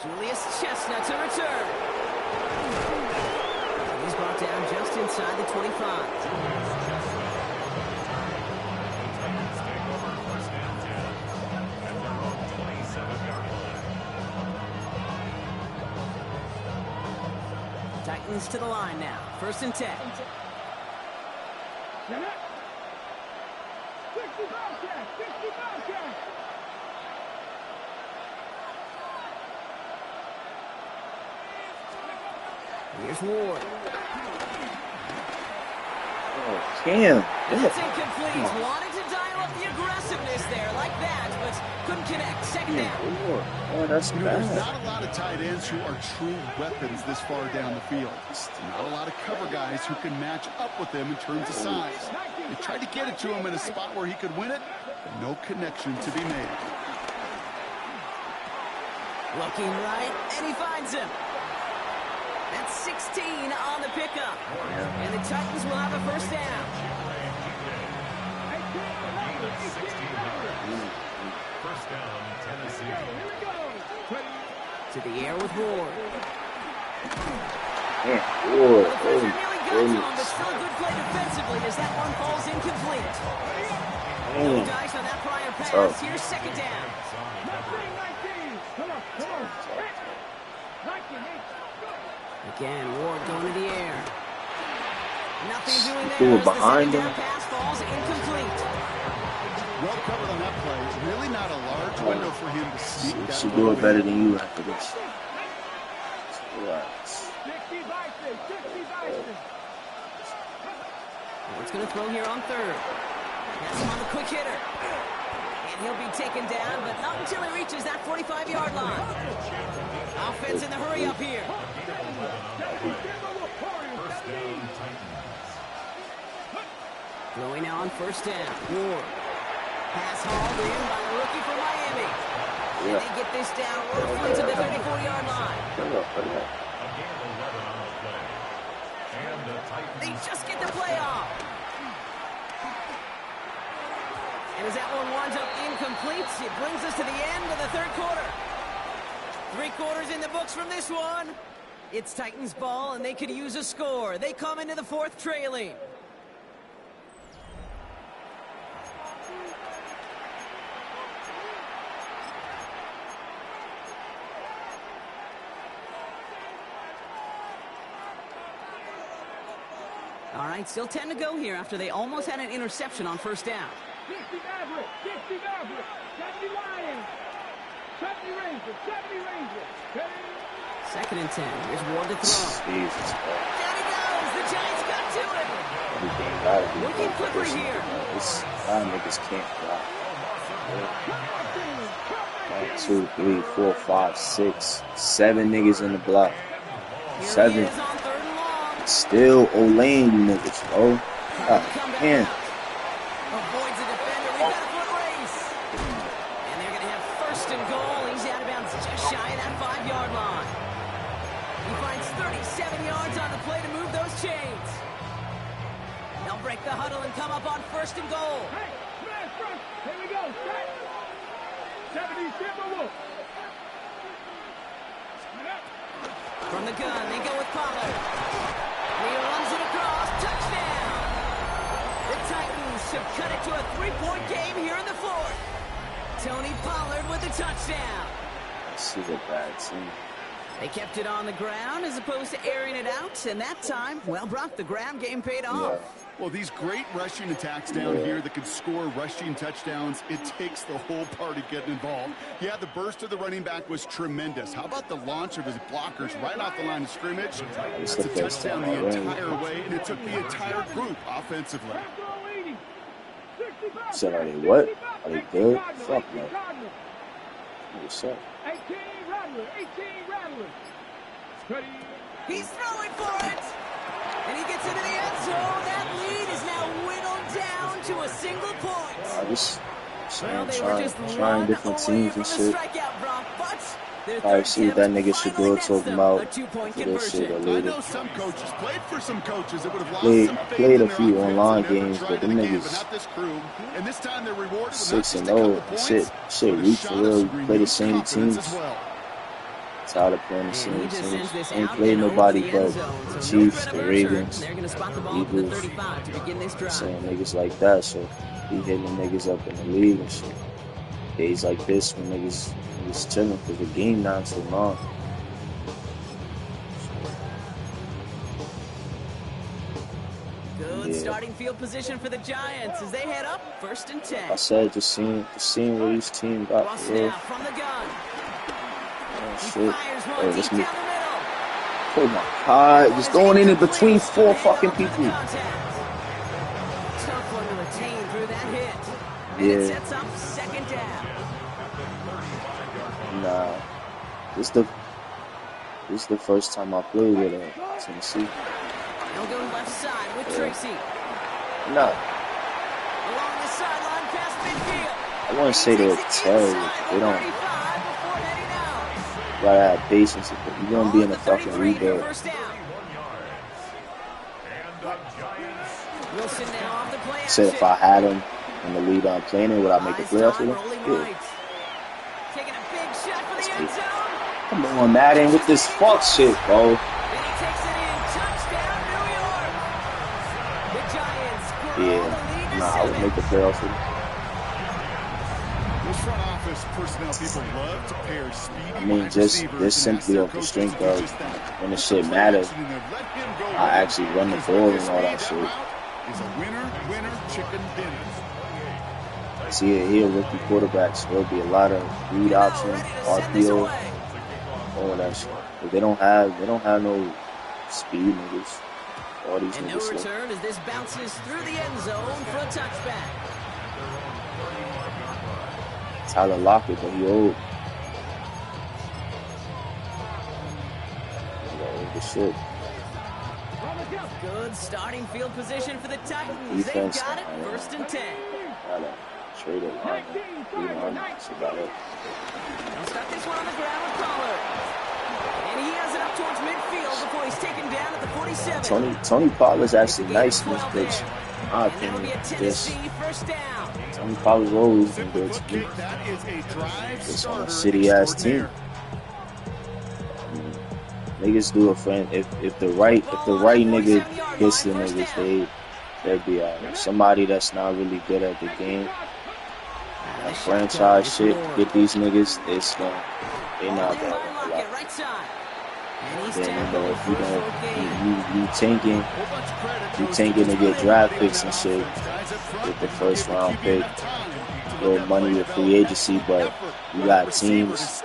Julius Chestnut to return. He's brought down just inside the 25. Titans to the line now. 1st and 10. 65 catch, 65 catch. Here's Ward. Oh, damn. That's incomplete. Wanted to dial up the aggressiveness there like that, but couldn't connect. 2nd down. Oh, that's There's bad. not a lot of tight ends who are true weapons this far down the field. There's not a lot of cover guys who can match up with them in terms of size. They tried to get it to him in a spot where he could win it, but no connection to be made. Looking right, and he finds him. That's 16 on the pickup. And the Titans will have a 1st down. First down, Tennessee. To the air with Ward. Yeah, Ward. The pressure nearly got to him, but still a good play defensively as that one falls incomplete. No dice on that prior pass. Here's 2nd down. 19. Come on. Again, Ward going to the air. Nothing doing there. Threw it As the behind 2nd him. down pass falls incomplete. Well covered on that play. Really not a large window for him to sneak that Should ball do it better in. than you after this. Relax. 60 Bison. Ward's going to throw here on 3rd. That's him on the quick hitter. And he'll be taken down, but not until he reaches that 45-yard line. Offense in the hurry up here. Throwing now on 1st down. Ward. Pass hauled in by the rookie from Miami. And they get this down roughly to the 34-yard line. They just get the play off. And as that one winds up incomplete, it brings us to the end of the 3rd quarter. 3 quarters in the books from this one. It's Titans ball, and they could use a score. They come into the 4th trailing. All right, still 10 to go here after they almost had an interception on 1st down. 60 Maverick. 70 Lions. 70 Rangers. 70 Rangers. 2nd and 10. Here's Ward to throw. Jesus. Down he goes. The Giants got to it. Everything gotta be Looking one quicker person. here. This, a lot of niggas can't block. 1, 2, 3, 4, 5, 6, 7 niggas in the block. Here 7. he is on 3rd and long. Still Olane niggas, bro. God damn. Avoids the defender. We've got a foot race. And they're going to have 1st and goal. He's out of bounds just shy of that 5-yard line. He finds 37 yards on the play to move those chains. They'll break the huddle and come up on 1st and goal. Hey, smash front. Here we go. Set. 70 Timberwolves. From the gun, they go with Pollard. And he runs it across. Touchdown. The Titans should cut it to a 3-point game here in the 4th. Tony Pollard with the touchdown. This is a bad team. They kept it on the ground as opposed to airing it out. And that time, well, Brock, the ground game paid off. Yeah. Well, these great rushing attacks down here that can score rushing touchdowns, it takes the whole party getting involved. Yeah, the burst of the running back was tremendous. How about the launch of his blockers right off the line of scrimmage? That's a touchdown the entire way, and it took the entire group offensively. So are they what? Are they good? Fuck no. What's up? 18 Rattler. He's throwing for it! And he gets into the end zone. That lead is now whittled down to a single point. I just trying different teams and shit. I see that nigga should go talk about this shit or I later. know some coaches played for some coaches that would have lost some Played a few online games, but them niggas not this crew. And this time they're rewarded 6-0. Shit weak for real. Play the same teams. Tired of playing the same teams. Ain't played nobody but the Chiefs, the Ravens, the Eagles. Saying niggas like that, so he hitting niggas up in the league and shit. Days like this when niggas chilling because the game not so long. Good starting field position for the Giants as they head up 1st and 10. I said just seeing what each team got for real. From the gun. Oh shit. Oh, that's me. Oh my god, just going in between 4 fucking people. Tough one to retain through that hit. And it sets up 2nd down. Nah. This is the first time I played with Tennessee. They'll go left side with Tracy. No. Along the sideline past midfield. I wouldn't say they're terrible. They don't. You gotta have patience. You're gonna be in a fucking rebuild. Said if I had him in the lead I'm playing in, would I make the playoffs with him? Yeah. Come on, Madden, with this fuck shit, bro. Yeah, nah, I would make the playoffs with him. This front office personnel people love to pair speedy I mean, just simply off the strength of when the shit matters, I actually run the ball and all that shit. Is a winner, chicken dinner. See, he a rookie quarterback, so there'll be a lot of read option, RPO, all that shit. But they don't have no speed niggas. All these and niggas. No return as this bounces through the end zone for a touchback. Tyler Lockett, but he old. Good shit. Good starting field position for the Titans. Defense, They've got it 1st and 10. Gotta trade it. That's about it. They'll start this one on the ground with Pollard. And he has it up towards midfield before he's taken down at the 47. Tony Pollard's actually nice in this pitch. My opinion. Tony Pollard's always been good to me. It's on a shitty ass team. Niggas do a friend. If the right nigga gets the niggas, they'd be alright. Somebody that's not really good at the game, that franchise shit, get these niggas, they not gonna win a lot. Then you tanking to get draft picks and shit with the 1st round pick, little money with free agency, but you got teams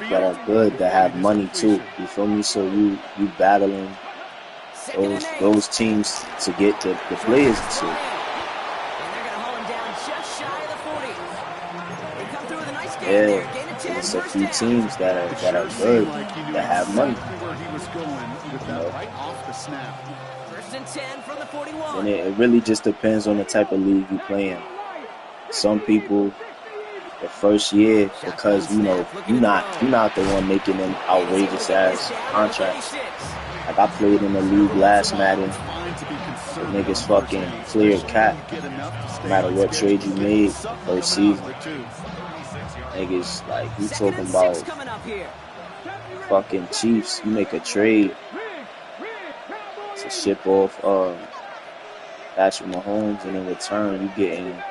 that are good, that have money too. You feel me? So you battling those teams to get the players and shit. Yeah, it's a few teams that are good, that have money. You know? 1st and 10 from the 41. And it really just depends on the type of league you play in. Some people, the first year, because you're not the one making them outrageous ass contracts. Like I played in the league last Madden, the niggas fucking cleared cap, no matter what trade you made first season. Niggas, like, you talking about fucking Chiefs, you make a trade to ship off Patrick Mahomes, and in return you getting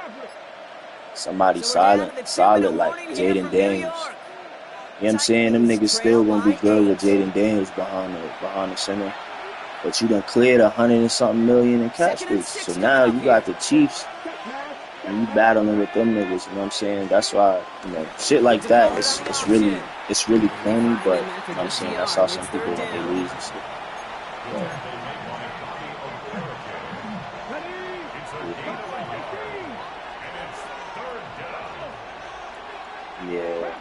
somebody solid like Jaden Daniels. You know what I'm saying? Them niggas still gonna be good with Jaden Daniels behind the center. but you done cleared 100 and something million in cap space. So now you got the Chiefs, and you battling with them niggas. You know what I'm saying? That's why, you know, shit like that. It's really corny, but you know what I'm saying, that's how some people when they lose and shit. Yeah.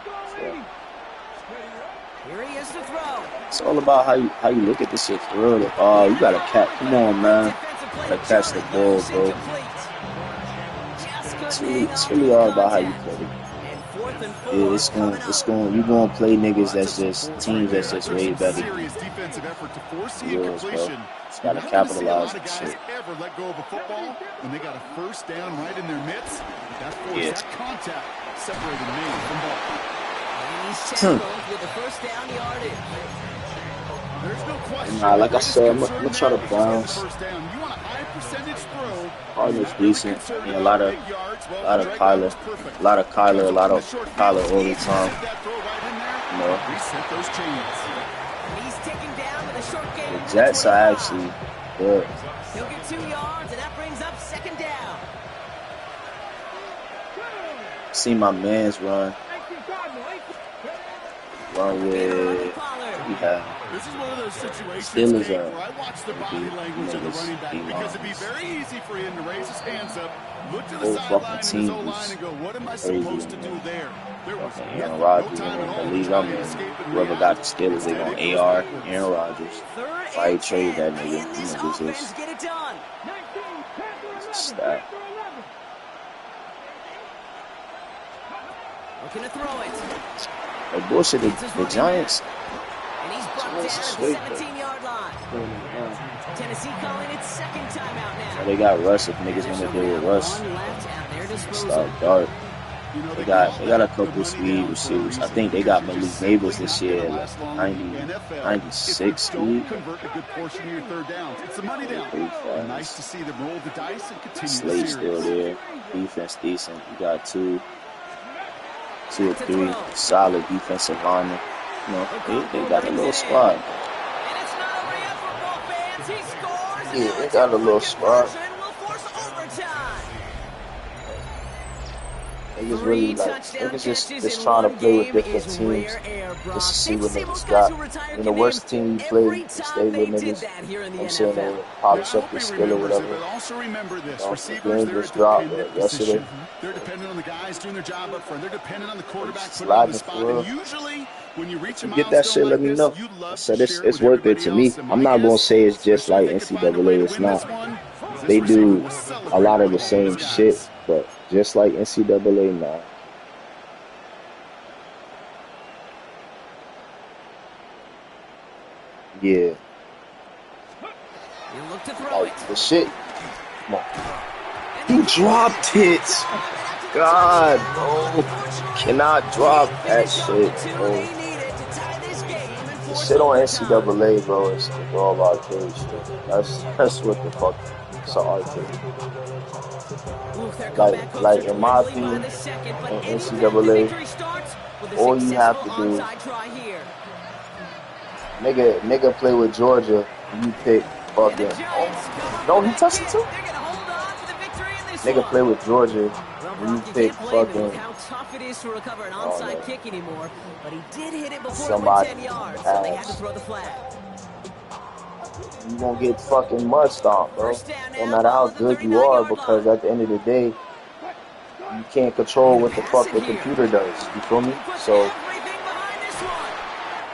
Here he is to throw. It's all about how you look at this shit for real. Oh, you gotta catch. Come on, man. Gotta catch the ball, bro. It's really all about how you play it. Yeah, it's going. You gonna play niggas that's just teams that's just way better. Yours, bro. Just gotta capitalize on shit. Ever let go of a football when they got a first down right in their midst? That forced that contact separated me from ball. With the first down yardage. There's no question. Nah, like I said, I'm gonna try to bounce. You want a high percentage throw. Cardinals decent. Yeah, a lot of Kyler, all the time. You know. He's taken down with a short game. The Jets are actually good. He'll get 2 yards, and that brings up second down. See my man's run with This is one of those situations where I watch the body language of the running back because it'd be very easy for him to raise his hands up, look to the sideline and his O-line and go, what am I supposed to do there? There was Aaron Rodgers and the league I'm in. Whoever got the Steelers, they gonna AR Aaron Rodgers. If I trade that nigga, you know, this is stat. Looking to throw it. Like bullshit, the Giants. And he's brought down at the 17-yard line. Tennessee calling it second timeout now. So they got Russ if niggas want to deal with Russ. Start dark. They got a couple speed receivers. I think they got Malik Neighbors this year, like 96 speed. Convert a good portion of your third downs. It's the money down. Nice to see them roll the dice and continue Slade still there. Defense decent. You got two or three solid defensive linemen. You know, they got a little squad. Yeah, they got a little squad. Niggas really like, niggas just trying to play with different teams just to see what niggas got. You know, worst team you play, you stay with niggas. I'm saying they polish up your skill or whatever. Also remember this, the game just dropped yesterday. They're dependent on the guys doing their job up front. They're dependent on the quarterback putting on the spot. And usually, when you reach a milestone get that shit, let me know. I said it's worth it to me. I'm not gonna say it's just like NCAA. It's not. They do a lot of the same shit, but just like NCAA, nah. Yeah. Like the shit. Come on. He dropped it. God, bro. Cannot drop that shit, bro. The shit on NCAA, bro, is all about crazy shit. That's what the fuck. It's an art thing. Like in my opinion, in NCAA, all you have to do, nigga play with Georgia, you pick fucking. No, he touched it too. Nigga play with Georgia, you pick fucking. How tough it is to recover an onside kick anymore, but he did hit it before somebody 10 yards, so they had to throw the flag. You gonna get fucking mud stomped, bro. No matter how good you are, because at the end of the day, you can't control what the fuck the computer does. You feel me? So,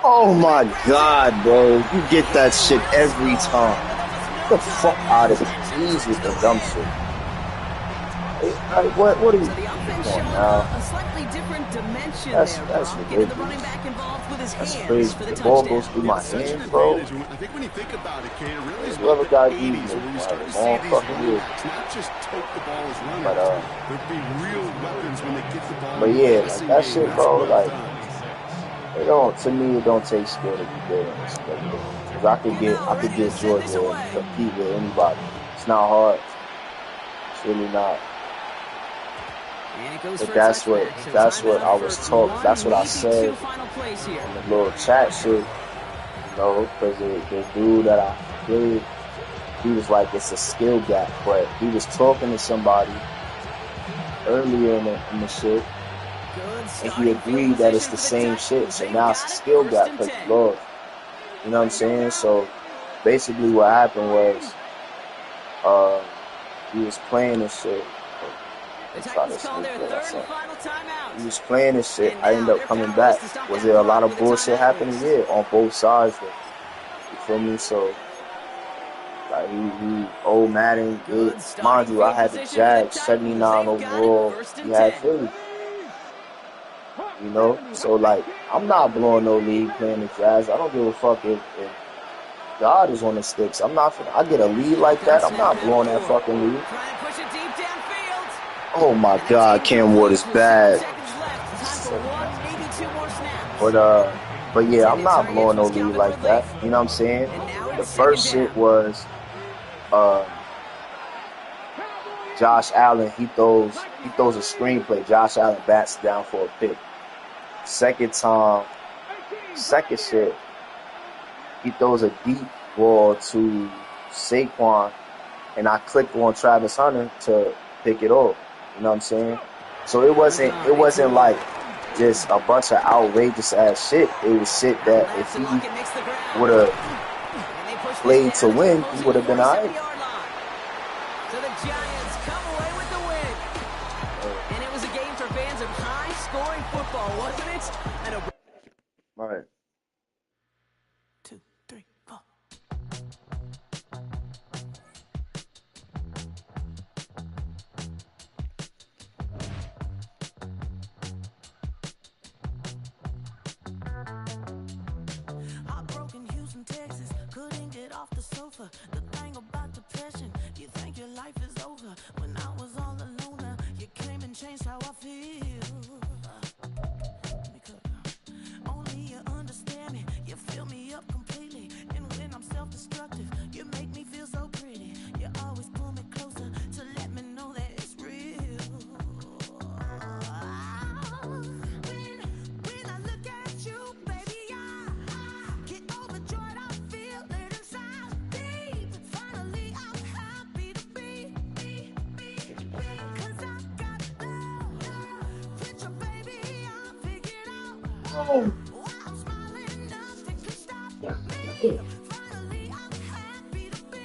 oh my god, bro, you get that shit every time. Get the fuck out of here. Please with the dumb shit. Like, what are you doing now? That's ridiculous. That's crazy. The ball goes through my hands, bro. I think when you think about it, Kate, really is whoever got these long fucking years. It's not just tote the ball as running. There'd be real weapons when they get the ball. But yeah, like that shit, bro, like to me it don't take skill to be good in this game. Cause I could get Georgia and compete with anybody. It's not hard. It's really not. But that's what I was taught. That's what I said in the little chat shit. You know, because the dude that played, he was like, it's a skill gap. But he was talking to somebody earlier in the shit, and he agreed that it's the same shit. So now it's a skill gap because he lost. You know what I'm saying? So basically what happened was he was playing this shit. He was playing this shit. I ended up coming back. Was there a lot of bullshit happening? Yeah, on both sides though. You feel me? So like he old Madden, mind you, I had the Jags 79 overall. He had Philly. You know? So like I'm not blowing no lead playing the Jags. I don't give a fuck if God is on the sticks. I'm not. I get a lead like that. I'm not blowing that fucking lead. Oh my God, Cam Ward is bad. But yeah, I'm not blowing no lead like that. You know what I'm saying? The first shit was Josh Allen. He throws a screenplay. Josh Allen bats down for a pick. Second shit, he throws a deep ball to Saquon, and I click on Travis Hunter to pick it off. You know what I'm saying? So it wasn't like just a bunch of outrageous ass shit. It was shit that if he would have played to win, he would have been alright. So the Giants come away with the win. And it was a game for fans of high-scoring football, wasn't it? All right. 2, 3, 4. Heartbroken Houston, Texas, couldn't get off the sofa. The thing about depression, you think your life is over. When I was all alone, you came and changed how I feel. Only you understand me, you fill me up completely. And when I'm self-destructive, you make me feel so pretty. You always pull me closer to let me know that it's real. When I look at you, baby, I get overjoyed. I feel it inside deep. Finally, I'm happy to be. 'Cause I got love with your baby. I figured out. Oh. Finally, I'm happy to be.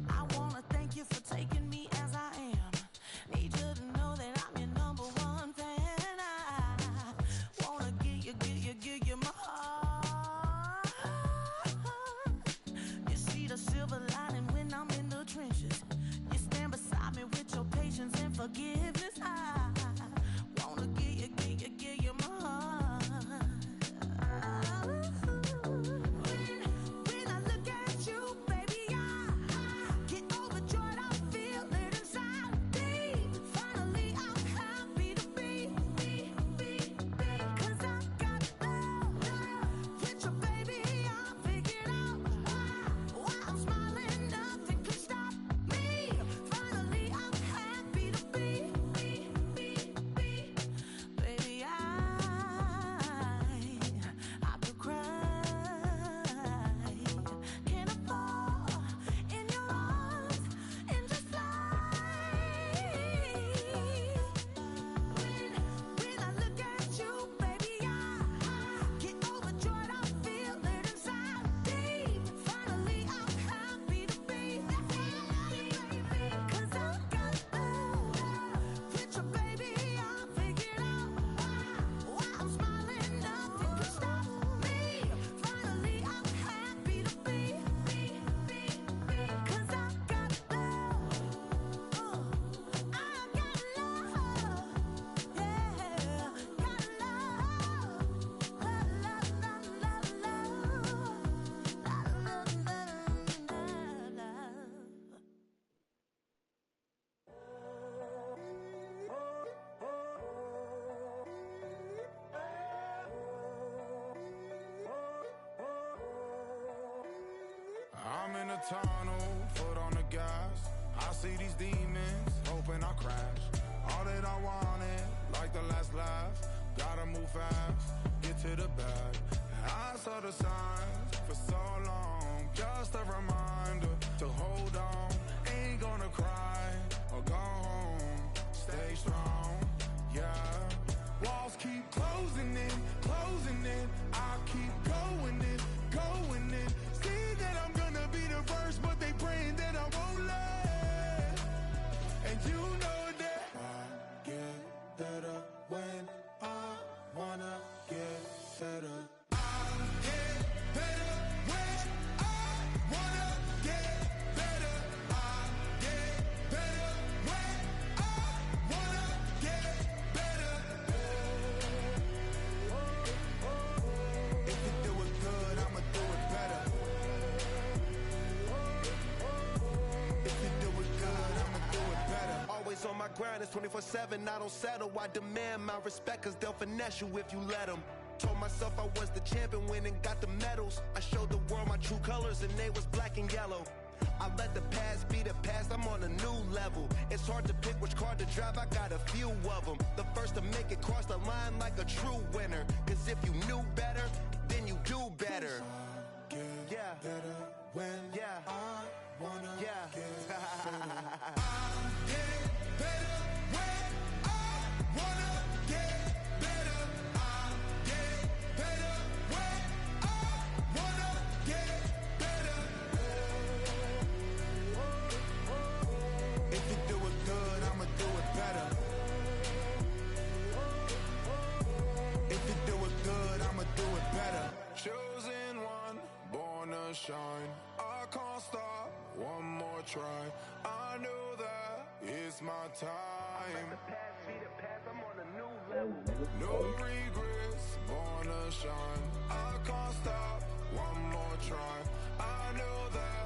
I wanna thank you for taking me as I am. Need you to know that I'm your number one fan. I wanna give you my heart. You see the silver lining when I'm in the trenches. You stand beside me with your patience and forgiveness. I wanna give you my heart. When I look at you, baby, I get overjoyed. I feel it inside deep. Finally, I'm happy to be. 'Cause I got love with your baby. I figured out why I'm smiling. Nothing can stop me. Finally, I'm happy to be. Baby, I could cry. Can I fall in your arms and just fly? When I look at you, baby, I get overjoyed. I feel it inside deep. Finally, I'm happy to be. 'Cause I got love with your baby. I figured out why I'm smiling. Nothing can stop me. Finally, I'm happy to be. 'Cause I got love. I got love. Yeah, got love. I'm in a tunnel, foot on the gas. I see these demons, hoping I crash. All that I wanted, like the last laugh. Gotta move fast, get to the bag. I saw the signs for so long, just a reminder to hold on. Ain't gonna cry or go home, stay strong, yeah. Walls keep closing in, I keep going in, see that I'm gonna be the first, but they praying that I won't let. And you know that I get better when I wanna get better. On my grind, it's 24/7, I don't settle. I demand my respect, cause they'll finesse you if you let them. Told myself I was the champion, went and got the medals. I showed the world my true colors and they was black and yellow. I let the past be the past, I'm on a new level. It's hard to pick which car to drive, I got a few of them. The first to make it cross the line like a true winner. Cause if you knew better, then you do better. Yeah. Better when I wanna get better. Chosen one, born to shine. I can't stop, one more try. I know that it's my time. No regrets, born to shine. I can't stop, one more try. I know that